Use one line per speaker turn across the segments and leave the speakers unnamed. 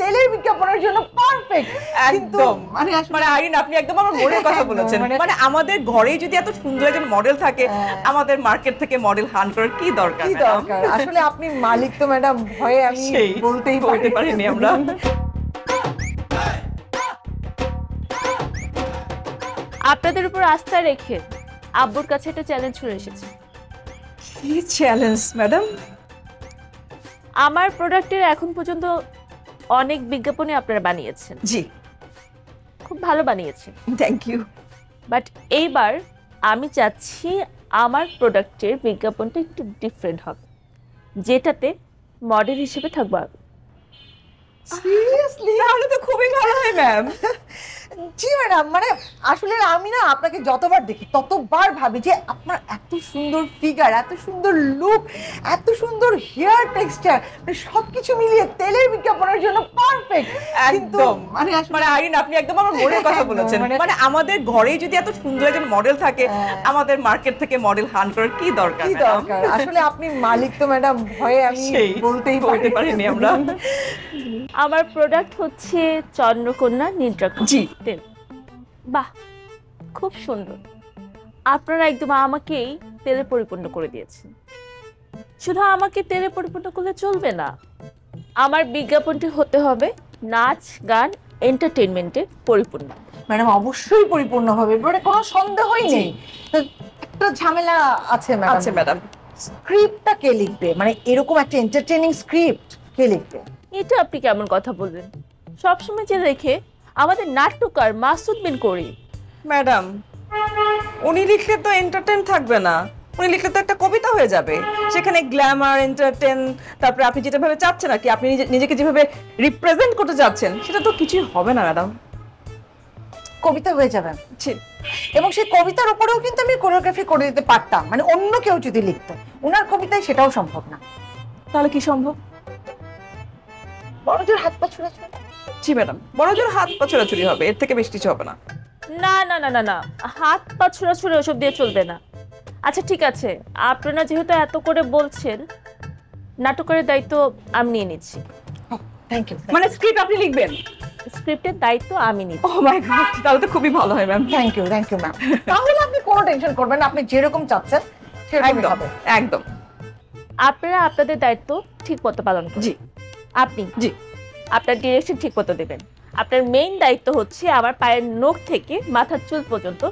তেলের বিজ্ঞাপনের জন্য পারফেক্ট।
একদম মানে আইরিন আপনি একদম আমার মনের কথা বলেছেন। মানে আমাদের ঘরেই যদি এত সুন্দর একজন মডেল থাকে, আমাদের মার্কেট থেকে মডেল হান্ট করার কি দরকার?
আসলে আপনি মালিক তো ম্যাডাম, ভয়ে আমি বলতেই
পারিনি আমরা।
আপনাদের উপর আস্থা রেখে আব্বুর কাছে একটা চ্যালেঞ্জ ছুড়ে এসেছে।
কি চ্যালেঞ্জ ম্যাডাম?
আমার প্রোডাক্টের এখন পর্যন্ত অনেক বিজ্ঞাপনই আপনারা বানিয়েছেন।
জি,
খুব ভালো বানিয়েছেন,
থ্যাংক ইউ।
বাট এইবার আমি চাচ্ছি আমার প্রোডাক্টের বিজ্ঞাপনটা একটু ডিফারেন্ট হবে, যেটাতে মডেল হিসেবে থাকবো আমি।
সিরিয়াসলি?
তাহলে তো খুবই ভালো হয় ম্যাম।
জি ম্যাডাম, মানে আসলে আমি না আপনাকে যতবার দেখি ততবার ভাবি যে আপনার এত সুন্দর ফিগার, এত সুন্দর লুক, এত সুন্দর হেয়ার টেক্সচার, মানে সবকিছু মিলিয়ে তেলের বিজ্ঞাপনের জন্য পারফেক্ট।
একদম মানে আইরিন আপনি একদম আমার মনের কথা বলেছেন। মানে আমাদের ঘরেই যদি এত সুন্দর একজন মডেল থাকে, আমাদের মার্কেট থেকে মডেল হান্ট করার কি দরকার?
আসলে আপনি মালিক তো ম্যাডাম, ভয়ে আমি বলতেই
পারিনি আমরা।
আমার প্রোডাক্ট হচ্ছে চন্দ্রকন্যা নিদ্রা
জি।
তেল। বাহ, খুব সুন্দর। আপনারা একদম আমাকেই তেলে পরিপূর্ণ করে দিয়েছেন। শুধু আমাকে তেলে পরিপূর্ণ করলে চলবে না, আমার বিজ্ঞাপনটি হতে হবে নাচ গান এন্টারটেইনমেন্টে পরিপূর্ণ।
ম্যাডাম অবশ্যই পরিপূর্ণ হবে, মানে কোনো সন্দেহই নেই। তো একটা ঝামেলা আছে ম্যাডাম।
আচ্ছা ম্যাডাম,
স্ক্রিপ্টটা কে লিখবে? মানে এরকম একটা এন্টারটেইনিং স্ক্রিপ্ট কে লিখবে?
এটা আপনি কেমন কথা বললেন? সবসময় যে রেখে আমাদের নাট্যকার মাসুদ বিন করিম।
ম্যাডাম উনি লিখলে তো এন্টারটেইন থাকবে না, উনি লিখলে তো একটা কবিতা হয়ে যাবে। সেখানে গ্ল্যামার, এন্টারটেইন, তারপরে আপনি যেটা ভাবে চাচ্ছেন আর কি, আপনি নিজেকে যেভাবে রিপ্রেজেন্ট করতে যাচ্ছেন সেটা তো কিছুই হবে না ম্যাডাম।
কবিতা হয়ে যাবে, এবং সেই কবিতার উপরেও কিন্তু আমি কোরিওগ্রাফি করে দিতে পারতাম, মানে অন্য কেউ যদি লিখতো। ওনার কবিতায় সেটাও সম্ভব না।
তাহলে কি সম্ভব?
বড়জোর হাত পা ছোড়াছুড়ি।
জি ম্যাডাম, বড়জোর হাত পা ছোড়াছুড়ি হবে, এর থেকে বেশি কিছু হবে না।
না না না না না, হাত পা ছোড়াছুড়ি ওসব দিয়ে চলবে না। আচ্ছা ঠিক আছে, আপনারা যেহেতু এত করে বলছেন, নাটকের দায়িত্ব আমি নিয়ে নিচ্ছি।
Thank you.
মানে স্ক্রিপ্ট আপনি লিখবেন?
স্ক্রিপ্টের দায়িত্ব আমি নিচ্ছি।
ও মাই গড, তাহলে তো খুবই ভালো হয় ম্যাম।
Thank you ma'am. তাহলে আপনি কোনো টেনশন করবেন না, আপনি যেরকম চাচ্ছেন সেরকমই হবে।
একদম।
আপনারা আপনাদের দায়িত্ব ঠিক মতো পালন করুন।
জি।
আপনি আপনার ডিরেকশন ঠিক মতো দেবেন। আপনার মেইন দায়িত্ব হচ্ছে আমার পায়ের নখ থেকে মাথার চুল পর্যন্ত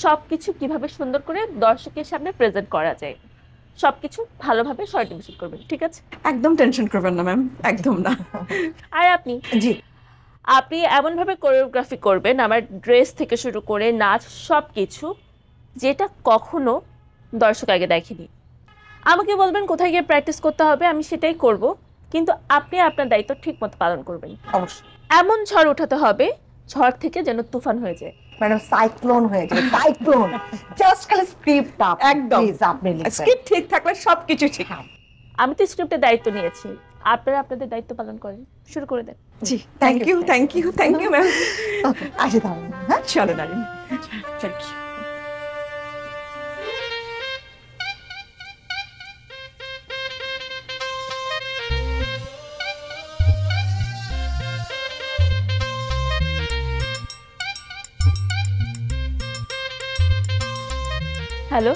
সবকিছু কিভাবে সুন্দর করে দর্শকের সামনে প্রেজেন্ট করা যায়, সবকিছু ভালোভাবে শর্ট ডিভিশন করবেন, ঠিক আছে?
একদম টেনশন করবেন না ম্যাম, একদম না।
আর আপনি এমনভাবে কোরিওগ্রাফি করবেন, আমার ড্রেস থেকে শুরু করে নাচ সবকিছু, যেটা কখনো দর্শক আগে দেখেনি। আমাকে বলবেন কোথায় গিয়ে প্র্যাকটিস করতে হবে, আমি সেটাই করব, কিন্তু আপনি আপনার দায়িত্ব ঠিক মতো পালন করবেন।
অবশ্যই।
এমন ঝড় উঠাতে হবে, ঝড় থেকে যেন তুফান হয়ে যায়।
ম্যাডাম সাইক্লোন হয়ে যায়, সাইক্লোন। জাস্ট খালি স্ক্রিপ্টটা
একদম,
আপনি লিখবেন।
স্ক্রিপ্ট ঠিক থাকলে সবকিছু ঠিক হবে।
আমি তো স্ক্রিপ্টের দায়িত্ব নিয়েছি, আপনারা আপনাদের দায়িত্ব পালন করেন, শুরু করে দেন।
জি, থ্যাংক ইউ ম্যাম।
আসি তাহলে। হ্যাঁ,
চলো দাঁড়িয়ে। Thank you.
হ্যালো।